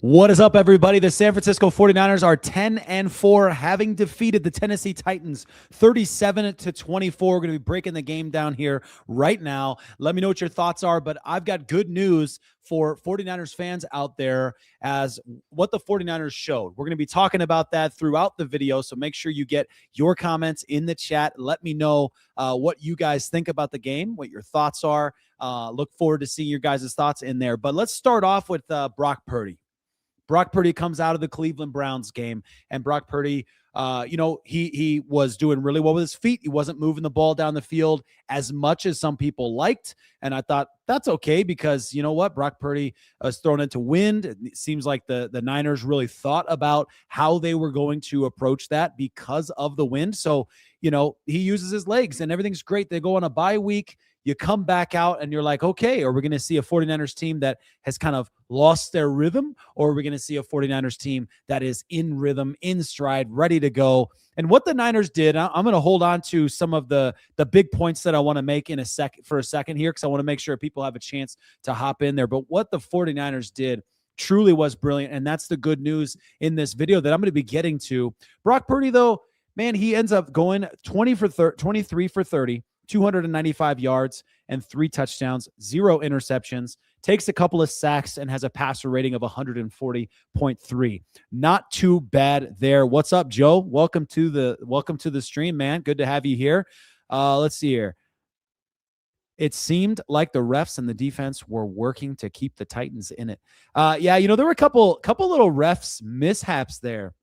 What is up, everybody? The San Francisco 49ers are 10-4, having defeated the Tennessee Titans 37-24. We're going to be breaking the game down here right now. Let me know what your thoughts are, but I've got good news for 49ers fans out there as what the 49ers showed. We're going to be talking about that throughout the video, so make sure you get your comments in the chat. Let me know what you guys think about the game, what your thoughts are. Look forward to seeing your guys' thoughts in there. But let's start off with Brock Purdy. Brock Purdy comes out of the Cleveland Browns game, and Brock Purdy, he was doing really well with his feet. He wasn't moving the ball down the field as much as some people liked, and I thought that's okay because you know what? Brock Purdy was thrown into wind. It seems like the Niners really thought about how they were going to approach that because of the wind. So, he uses his legs, and everything's great. They go on a bye week. You come back out and you're like, okay, are we going to see a 49ers team that has kind of lost their rhythm, or are we going to see a 49ers team that is in rhythm, in stride, ready to go? And what the Niners did, I'm going to hold on to some of the big points that I want to make for a second here, because I want to make sure people have a chance to hop in there. But what the 49ers did truly was brilliant, and that's the good news in this video that I'm going to be getting to. Brock Purdy, though, man, he ends up going 23 for 30. 295 yards and 3 touchdowns, 0 interceptions, takes a couple of sacks, and has a passer rating of 140.3. Not too bad there. What's up, Joe? Welcome to the stream, man. Good to have you here. Let's see here. It seemed like the refs and the defense were working to keep the Titans in it. Yeah, there were a couple little refs mishaps there.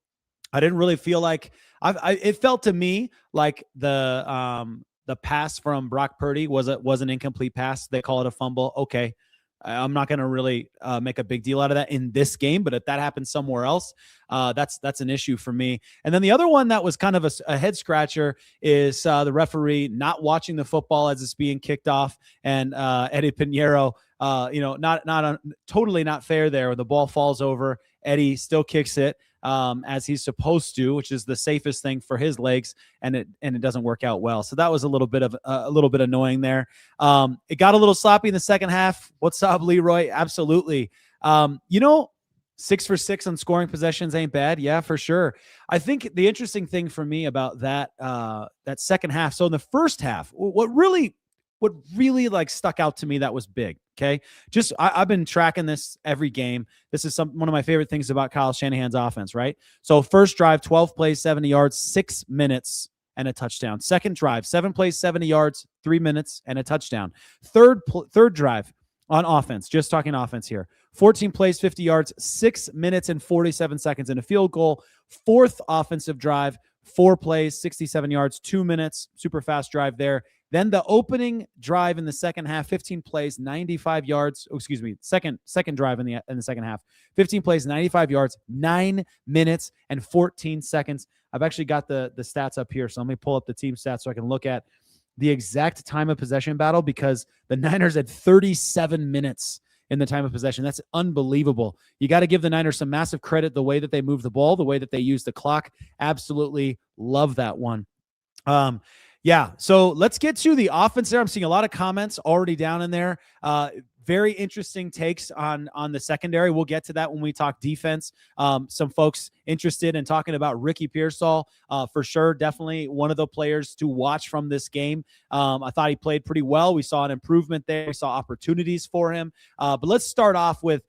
I didn't really feel like it felt to me like the pass from Brock Purdy was an incomplete pass. They call it a fumble. Okay. I'm not going to really make a big deal out of that in this game, but if that happens somewhere else, that's an issue for me. And then the other one that was kind of a head scratcher is the referee not watching the football as it's being kicked off, and Eddie Pinheiro, totally not fair there. The ball falls over. Eddie still kicks it as he's supposed to, which is the safest thing for his legs, and it doesn't work out well. So that was a little bit annoying there. It got a little sloppy in the second half. What's up, Leroy? Absolutely. 6 for 6 on scoring possessions ain't bad. Yeah, for sure. I think the interesting thing for me about that second half. So in the first half, what really like stuck out to me that was big. Okay. I've been tracking this every game. This is one of my favorite things about Kyle Shanahan's offense, right? So first drive, 12 plays, 70 yards, 6 minutes and a touchdown. Second drive, 7 plays, 70 yards, 3 minutes and a touchdown. Third drive on offense, just talking offense here, 14 plays, 50 yards, 6 minutes and 47 seconds and a field goal. Fourth offensive drive, 4 plays, 67 yards, 2 minutes, super fast drive there. Then the opening drive in the second half, 15 plays, 95 yards. Oh, excuse me, second drive in the second half, 15 plays, 95 yards, 9 minutes and 14 seconds. I've actually got the stats up here, so let me pull up the team stats so I can look at the exact time of possession battle, because the Niners had 37 minutes in the time of possession. That's unbelievable. You got to give the Niners some massive credit, the way that they move the ball, the way that they use the clock. Absolutely love that one. Yeah, so let's get to the offense there. I'm seeing a lot of comments already down in there. Very interesting takes on the secondary. We'll get to that when we talk defense. Some folks interested in talking about Ricky Pearsall, for sure. Definitely one of the players to watch from this game. I thought he played pretty well. We saw an improvement there. We saw opportunities for him. But let's start off with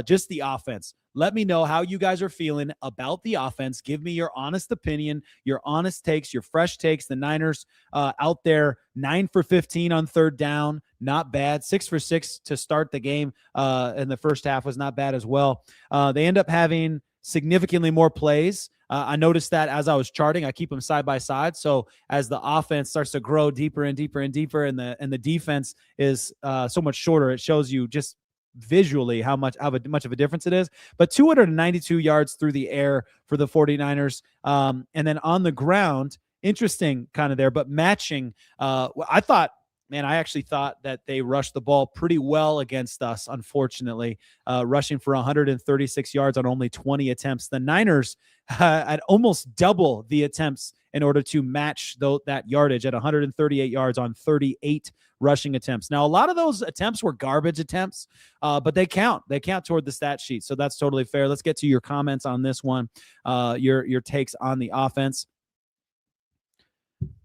just the offense. Let me know how you guys are feeling about the offense. Give me your honest opinion, your honest takes, your fresh takes. The Niners out there, 9 for 15 on third down. Not bad. 6 for 6 to start the game in the first half was not bad as well. They end up having significantly more plays. I noticed that as I was charting. I keep them side by side. So as the offense starts to grow deeper and deeper and deeper, and the defense is so much shorter, it shows you just visually how much of a difference it is. But 292 yards through the air for the 49ers. And then on the ground, interesting kind of there, but matching. I thought Man, I actually thought that they rushed the ball pretty well against us, unfortunately, rushing for 136 yards on only 20 attempts. The Niners had almost double the attempts in order to match that yardage at 138 yards on 38 rushing attempts. Now, a lot of those attempts were garbage attempts, but they count. They count toward the stat sheet, so that's totally fair. Let's get to your comments on this one, your takes on the offense.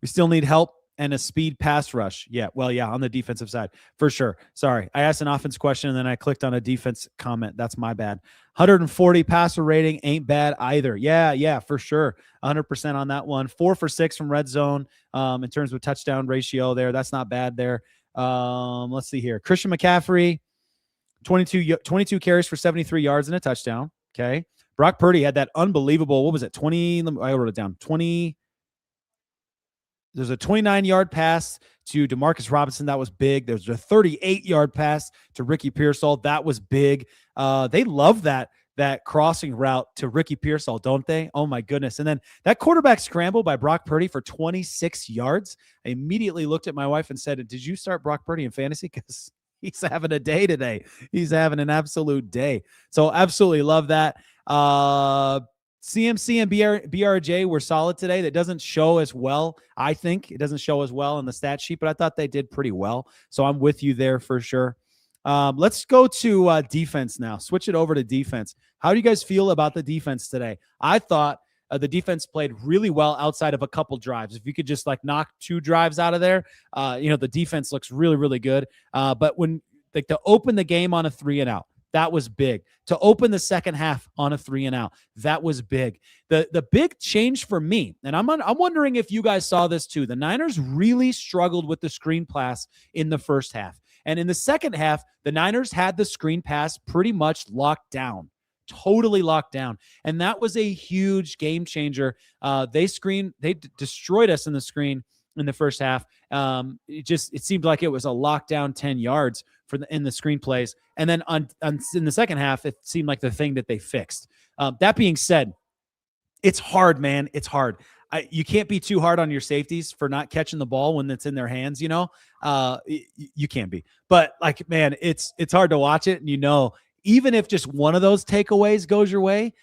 We still need help and a speed pass rush. Yeah, well, yeah, on the defensive side, for sure. Sorry, I asked an offense question and then I clicked on a defense comment. That's my bad. 140 passer rating ain't bad either. Yeah, for sure. 100% on that one. 4 for 6 from red zone in terms of touchdown ratio there. That's not bad there. Let's see here. Christian McCaffrey, 22 carries for 73 yards and a touchdown. Okay. Brock Purdy had that unbelievable, what was it, 20? I wrote it down. 20. There's a 29-yard pass to Demarcus Robinson. That was big. There's a 38-yard pass to Ricky Pearsall. That was big. They love that crossing route to Ricky Pearsall, don't they? Oh, my goodness. And then that quarterback scramble by Brock Purdy for 26 yards. I immediately looked at my wife and said, did you start Brock Purdy in fantasy? Because he's having a day today. He's having an absolute day. So absolutely love that. CMC and BRJ were solid today. That doesn't show as well, I think. It doesn't show as well in the stat sheet, but I thought they did pretty well. So I'm with you there for sure. Let's go to defense now. Switch it over to defense. How do you guys feel about the defense today? I thought the defense played really well outside of a couple drives. If you could just like knock 2 drives out of there, the defense looks really, really good. But when to open the game on a 3-and-out, that was big. To open the second half on a 3-and-out, that was big. The big change for me, and I'm wondering if you guys saw this too. The Niners really struggled with the screen pass in the first half. And in the second half, the Niners had the screen pass pretty much locked down. Totally locked down. And that was a huge game changer. They destroyed us in the screen in the first half. It seemed like it was a lockdown 10 yards in the screenplays. And then in the second half, it seemed like the thing that they fixed. That being said, it's hard, man. It's hard. You can't be too hard on your safeties for not catching the ball when it's in their hands, you can't be. But like, man, it's hard to watch it. And even if just one of those takeaways goes your way,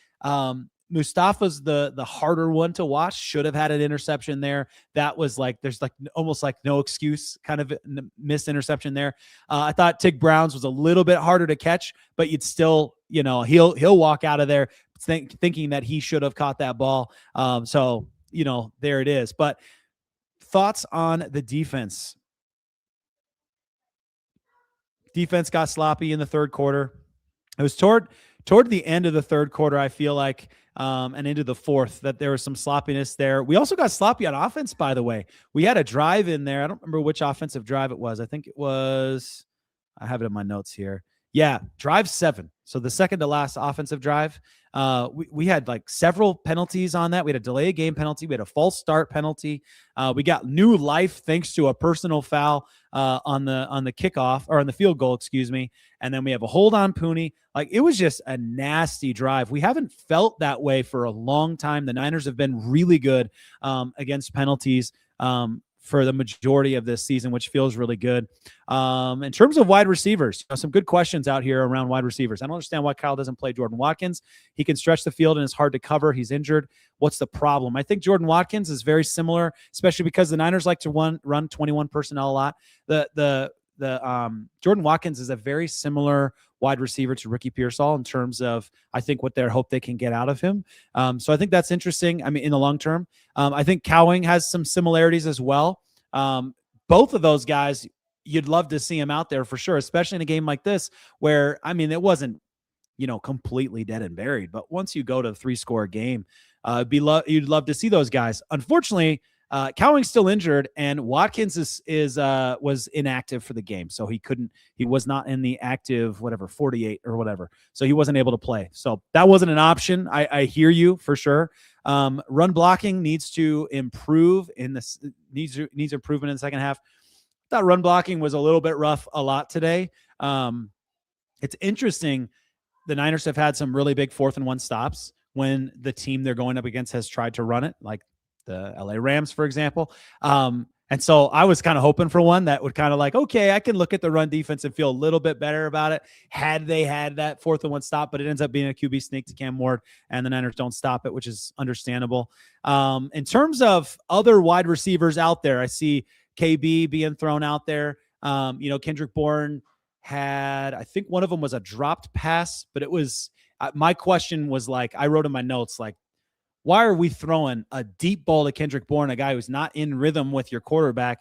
Mustafa's the harder one to watch. Should have had an interception there. That was like, there's like almost like no excuse kind of missed interception there. I thought Tig Brown's was a little bit harder to catch, but you'd still, he'll walk out of there thinking that he should have caught that ball. So there it is. But thoughts on the defense? Defense got sloppy in the third quarter. It was toward the end of the third quarter, I feel like, and into the fourth, that there was some sloppiness there. We also got sloppy on offense, by the way. We had a drive in there. I don't remember which offensive drive it was. I think it was, I have it in my notes here. Yeah, drive 7. So the second to last offensive drive. We had like several penalties on that. We had a delay of game penalty. We had a false start penalty. We got new life thanks to a personal foul on the kickoff, or on the field goal, excuse me. And then we have a hold on Pooney. Like, it was just a nasty drive. We haven't felt that way for a long time. The Niners have been really good against penalties for the majority of this season, which feels really good. In terms of wide receivers, some good questions out here around wide receivers. I don't understand why Kyle doesn't play Jordan Watkins. He can stretch the field and it's hard to cover. He's injured. What's the problem? I think Jordan Watkins is very similar, especially because the Niners like to run 21 personnel a lot. The Jordan Watkins is a very similar wide receiver to Ricky Pearsall in terms of, I think, what they hope they can get out of him. So I think that's interesting. I mean, in the long term, I think Cowing has some similarities as well. Both of those guys, you'd love to see him out there for sure, especially in a game like this where, I mean, it wasn't, completely dead and buried, but once you go to a 3-score game, you'd love to see those guys. Unfortunately, Cowing's still injured, and Watkins was inactive for the game, so he was not in the active 48 or whatever, so he wasn't able to play. So that wasn't an option. I hear you for sure. Run blocking needs to improve needs improvement in the second half. I thought run blocking was a little bit rough a lot today. It's interesting. The Niners have had some really big 4th-and-1 stops when the team they're going up against has tried to run it, like the LA Rams, for example. And so I was kind of hoping for one that would kind of like, okay, I can look at the run defense and feel a little bit better about it had they had that 4th and 1 stop, but it ends up being a QB sneak to Cam Ward, and the Niners don't stop it, which is understandable. In terms of other wide receivers out there, I see KB being thrown out there. Kendrick Bourne had, I think one of them was a dropped pass, but it was, my question was like, I wrote in my notes, like, why are we throwing a deep ball to Kendrick Bourne, a guy who's not in rhythm with your quarterback,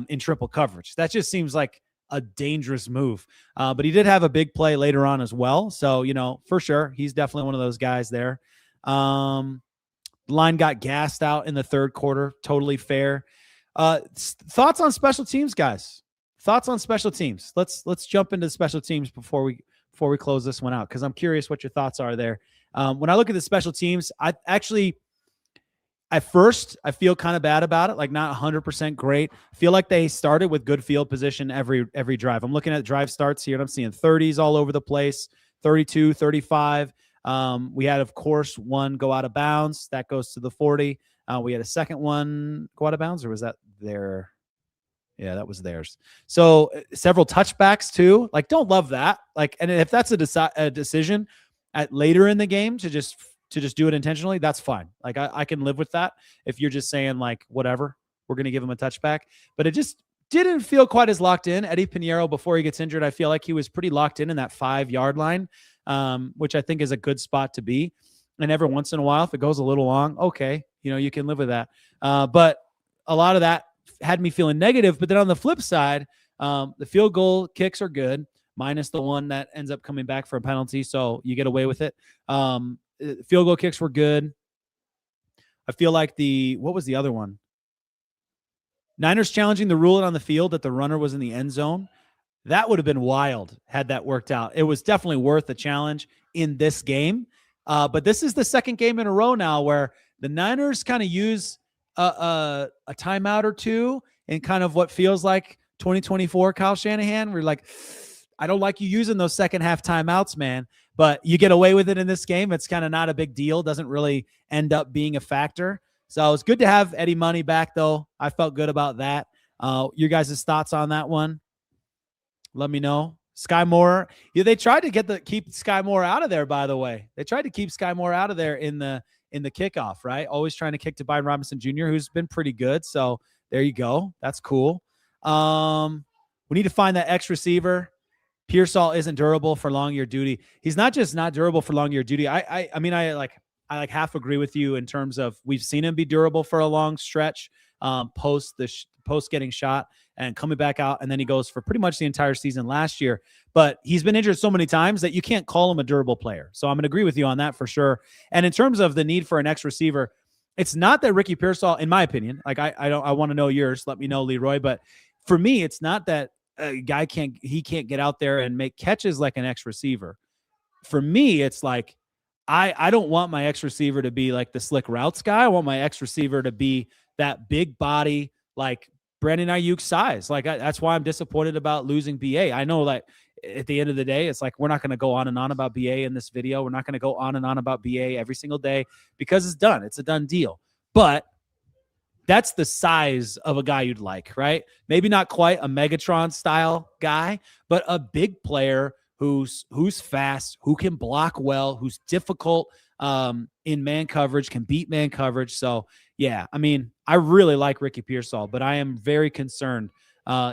in triple coverage? That just seems like a dangerous move. But he did have a big play later on as well. So, for sure, he's definitely one of those guys there. The line got gassed out in the 3rd quarter. Totally fair. Thoughts on special teams, guys? Thoughts on special teams? Let's jump into special teams before we close this one out, because I'm curious what your thoughts are there. When I look at the special teams, I actually, at first, I feel kind of bad about it, like not 100% great. I feel like they started with good field position every drive. I'm looking at drive starts here, and I'm seeing 30s all over the place, 32, 35. We had, of course, one go out of bounds. That goes to the 40. We had a second one go out of bounds, or was that there? Yeah, that was theirs. So several touchbacks too. Like, don't love that. Like, and if that's a decision at later in the game to just do it intentionally, that's fine. Like, I can live with that. If you're just saying like, whatever, we're going to give him a touchback, but it just didn't feel quite as locked in. Eddie Pinheiro, before he gets injured, I feel like he was pretty locked in that 5-yard line, which I think is a good spot to be. And every once in a while, if it goes a little long, okay, you can live with that. But a lot of that had me feeling negative. But then on the flip side, the field goal kicks are good, minus the one that ends up coming back for a penalty. So you get away with it. Field goal kicks were good. I feel like what was the other one? Niners challenging the rule on the field that the runner was in the end zone. That would have been wild had that worked out. It was definitely worth the challenge in this game. But this is the second game in a row now where the Niners kind of use a timeout or two in kind of what feels like 2024 Kyle Shanahan. We're like, I don't like you using those second half timeouts, man, but you get away with it in this game. It's kind of not a big deal. Doesn't really end up being a factor. So it's good to have Eddie Money back, though. I felt good about that. Your guys' thoughts on that one? Let me know. Sky Moore. Yeah, they tried to keep Sky Moore out of there, by the way. They tried to keep Sky Moore out of there in the kickoff, right? Always trying to kick to Byron Robinson Jr., who's been pretty good. So there you go. That's cool. We need to find that X receiver. Pearsall isn't durable for long year duty. He's not just not durable for long year duty. I mean, I half agree with you in terms of we've seen him be durable for a long stretch, post getting shot and coming back out, and then he goes for pretty much the entire season last year. But he's been injured so many times that you can't call him a durable player. So I'm going to agree with you on that for sure. And in terms of the need for an X receiver, it's not that Ricky Pearsall, in my opinion, like I want to know yours. Let me know, Leroy. But for me, it's not that a guy can't get out there and make catches like an X receiver. For me, it's like I don't want my X receiver to be like the slick routes guy. I want my X receiver to be that big body, like Brandon Ayuk size. Like that's why I'm disappointed about losing BA. I know, like at the end of the day, it's like we're not going to go on and on about BA in this video. We're not going to go on and on about BA every single day because it's done. It's a done deal. But that's the size of a guy you'd like, right? Maybe not quite a Megatron style guy, but a big player who's fast, who can block well, who's difficult in man coverage, can beat man coverage. So yeah, I mean, I really like Ricky Pearsall, but I am very concerned.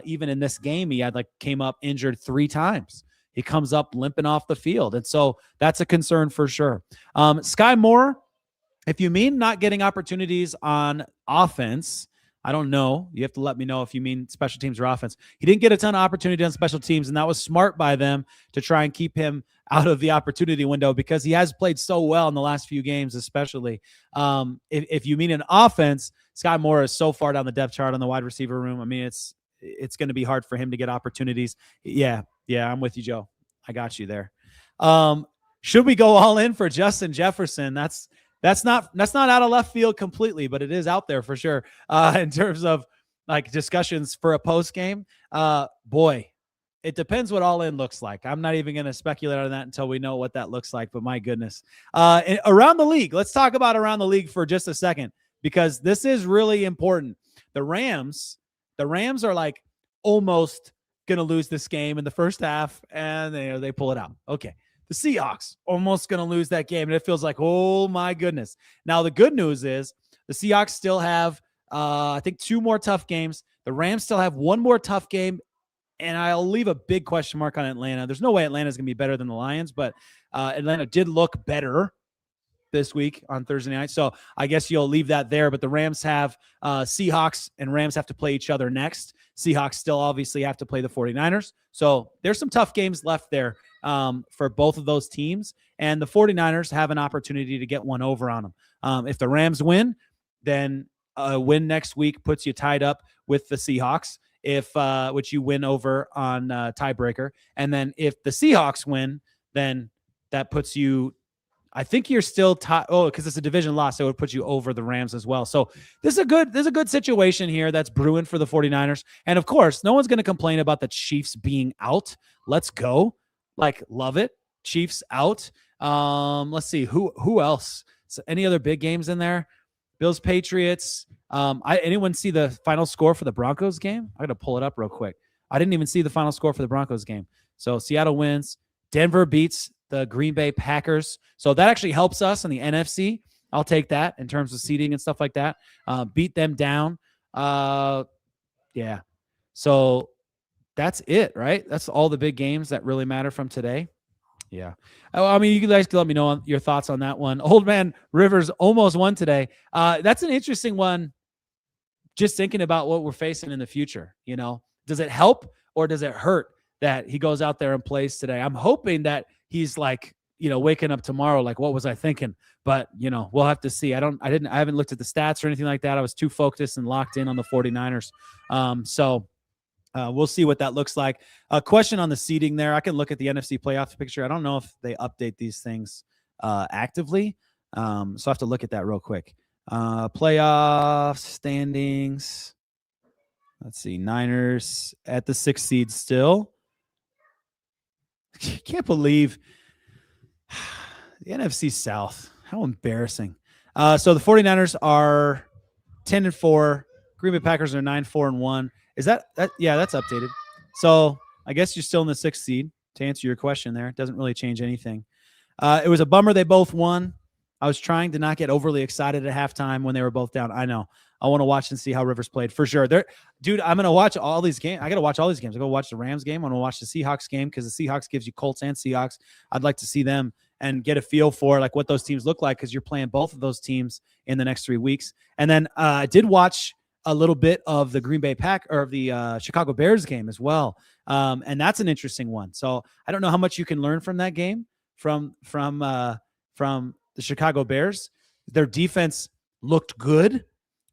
Even in this game, he came up injured 3 times. He comes up limping off the field. And so that's a concern for sure. Sky Moore, if you mean not getting opportunities on offense, I don't know. You have to let me know if you mean special teams or offense. He didn't get a ton of opportunity on special teams, and that was smart by them to try and keep him out of the opportunity window because he has played so well in the last few games, especially. If you mean an offense, Sky Moore is so far down the depth chart on the wide receiver room. I mean, it's going to be hard for him to get opportunities. Yeah, I'm with you, Joe. I got you there. Should we go all in for Justin Jefferson? That's not out of left field completely, but it is out there for sure. In terms of like discussions for a post game, boy, it depends what all in looks like. I'm not even going to speculate on that until we know what that looks like. But my goodness, around the league, let's talk about around the league for just a second because this is really important. The Rams are like almost going to lose this game in the first half, and they pull it out. Okay. The Seahawks almost going to lose that game, and it feels like, oh my goodness. Now, the good news is the Seahawks still have, I think, 2 more tough games. The Rams still have 1 more tough game, and I'll leave a big question mark on Atlanta. There's no way Atlanta's going to be better than the Lions, but Atlanta did look better this week on Thursday night. So I guess you'll leave that there. But the Rams have Seahawks, and Rams have to play each other next. Seahawks still obviously have to play the 49ers. So there's some tough games left there for both of those teams. And the 49ers have an opportunity to get one over on them. If the Rams win, then a win next week puts you tied up with the Seahawks, which you win over on tiebreaker. And then if the Seahawks win, then that puts you, I think you're still tied. Oh, because it's a division loss, so it would put you over the Rams as well. So there's a good situation here that's brewing for the 49ers. And of course, no one's going to complain about the Chiefs being out. Let's go. Like, love it. Chiefs out. Let's see who else. So any other big games in there? Bills, Patriots. Anyone see the final score for the Broncos game? I got to pull it up real quick. I didn't even see the final score for the Broncos game. So Seattle wins. Denver beats the Green Bay Packers. So that actually helps us in the NFC. I'll take that in terms of seeding and stuff like that. Beat them down. Yeah. So that's it, right? That's all the big games that really matter from today. Yeah. I mean, you guys can let me know your thoughts on that one. Old Man Rivers almost won today. That's an interesting one. Just thinking about what we're facing in the future, does it help or does it hurt that he goes out there and plays today? I'm hoping that he's like, waking up tomorrow, like, what was I thinking? But, we'll have to see. I haven't looked at the stats or anything like that. I was too focused and locked in on the 49ers. So we'll see what that looks like. A question on the seeding there. I can look at the NFC playoff picture. I don't know if they update these things actively. So I have to look at that real quick. Playoff standings. Let's see. Niners at the 6th seed still. Can't believe the NFC South. How embarrassing. So the 49ers are 10-4. Green Bay Packers are 9-4-1. Is that? Yeah, that's updated. So I guess you're still in the 6th seed, to answer your question there. It doesn't really change anything. It was a bummer they both won. I was trying to not get overly excited at halftime when they were both down. I know. I want to watch and see how Rivers played for sure. Dude, I'm going to watch all these games. I got to watch all these games. I go watch the Rams game. I'm going to watch the Seahawks game because the Seahawks gives you Colts and Seahawks. I'd like to see them and get a feel for like what those teams look like because you're playing both of those teams in the next 3 weeks. And then I did watch a little bit of the Green Bay the Chicago Bears game as well. And that's an interesting one. So I don't know how much you can learn from that game from the Chicago Bears. Their defense looked good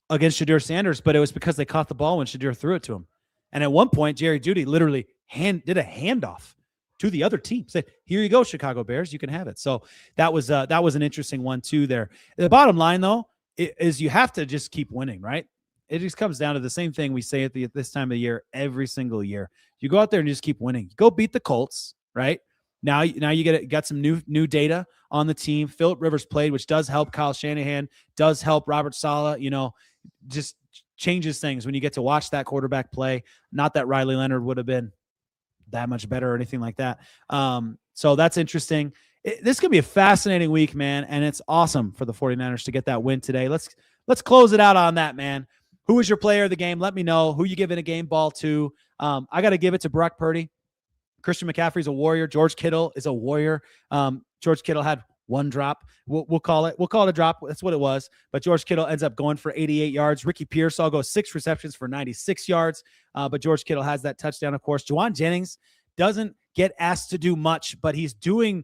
against Shadur Sanders, but it was because they caught the ball when Shadur threw it to him. And at one point, Jerry Jeudy literally did a handoff to the other team. Said, "Here you go, Chicago Bears, you can have it." So that was an interesting one too there. The bottom line, though, is you have to just keep winning, right? It just comes down to the same thing we say at this time of the year every single year. You go out there and just keep winning. Go beat the Colts, right? Now you got some new data on the team. Philip Rivers played, which does help Kyle Shanahan, does help Robert Saleh, just changes things when you get to watch that quarterback play. Not that Riley Leonard would have been that much better or anything like that. So that's interesting. This could be a fascinating week, man, and it's awesome for the 49ers to get that win today. Let's close it out on that, man. Who is your player of the game? Let me know who you giving a game ball to. I got to give it to Brock Purdy. Christian McCaffrey's a warrior. George Kittle is a warrior. George Kittle had one drop. We'll call it a drop. That's what it was. But George Kittle ends up going for 88 yards. Ricky Pearsall goes 6 receptions for 96 yards. But George Kittle has that touchdown, of course. Juwan Jennings doesn't get asked to do much, but he's doing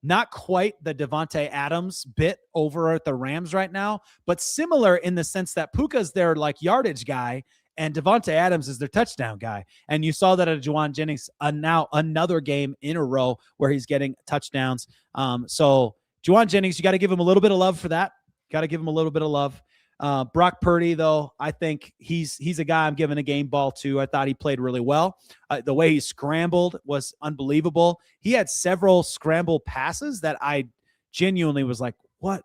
not quite the Devontae Adams bit over at the Rams right now, but similar in the sense that Puka's their like yardage guy and Devontae Adams is their touchdown guy. And you saw that at Juwan Jennings now another game in a row where he's getting touchdowns. So Juwan Jennings, you got to give him a little bit of love for that. Got to give him a little bit of love. Brock Purdy, though, I think he's a guy I'm giving a game ball to. I thought he played really well. The way he scrambled was unbelievable. He had several scramble passes that I genuinely was like, what?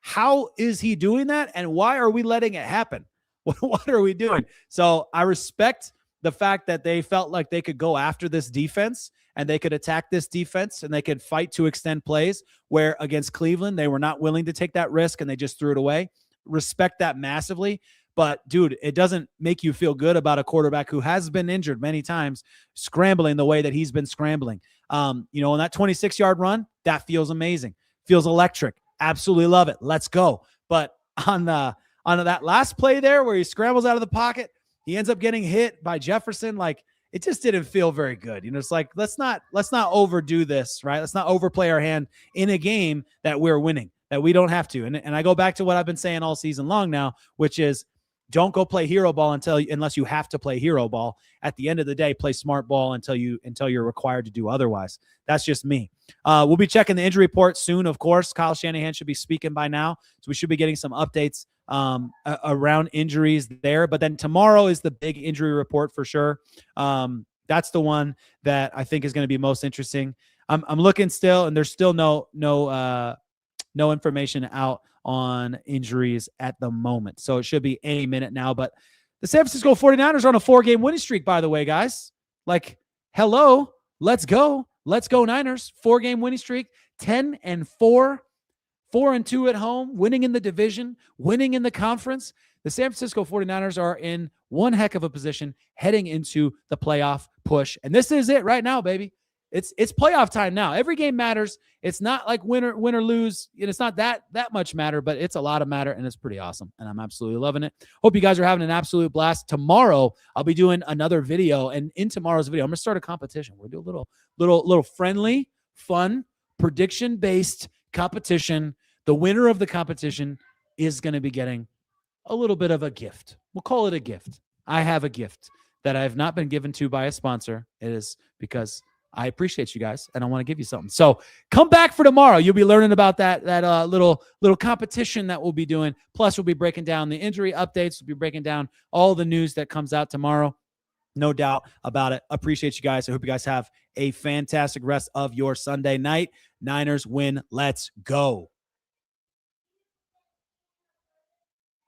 How is he doing that? And why are we letting it happen? What are we doing? So I respect the fact that they felt like they could go after this defense and they could attack this defense and they could fight to extend plays, where against Cleveland, they were not willing to take that risk and they just threw it away. Respect that massively. But dude, it doesn't make you feel good about a quarterback who has been injured many times scrambling the way that he's been scrambling. On that 26-yard run, that feels amazing. Feels electric. Absolutely love it. Let's go. But on that last play there where he scrambles out of the pocket, he ends up getting hit by Jefferson. Like, it just didn't feel very good. It's like, let's not overdo this, right? Let's not overplay our hand in a game that we're winning, that we don't have to. And I go back to what I've been saying all season long now, which is, don't go play hero ball unless you have to play hero ball. At the end of the day, play smart ball until you're required to do otherwise. That's just me. We'll be checking the injury report soon, of course. Kyle Shanahan should be speaking by now, so we should be getting some updates around injuries there. But then tomorrow is the big injury report for sure. That's the one that I think is going to be most interesting. I'm looking still, and there's still no information out on injuries at the moment. So it should be any minute now. But the San Francisco 49ers are on a 4-game winning streak, by the way, guys. Like, hello, let's go. Let's go Niners. 4-game winning streak, 10-4, 4-2 at home, winning in the division, winning in the conference. The San Francisco 49ers are in one heck of a position heading into the playoff push. And this is it right now, baby. It's playoff time now. Every game matters. It's not like win or lose. It's not that much matter, but it's a lot of matter, and it's pretty awesome. And I'm absolutely loving it. Hope you guys are having an absolute blast. Tomorrow, I'll be doing another video, and in tomorrow's video, I'm gonna start a competition. We'll do a little friendly, fun, prediction-based competition. The winner of the competition is gonna be getting a little bit of a gift. We'll call it a gift. I have a gift that I have not been given to by a sponsor. It is because I appreciate you guys, and I want to give you something. So come back for tomorrow. You'll be learning about that little competition that we'll be doing. Plus, we'll be breaking down the injury updates. We'll be breaking down all the news that comes out tomorrow. No doubt about it. Appreciate you guys. I hope you guys have a fantastic rest of your Sunday night. Niners win. Let's go.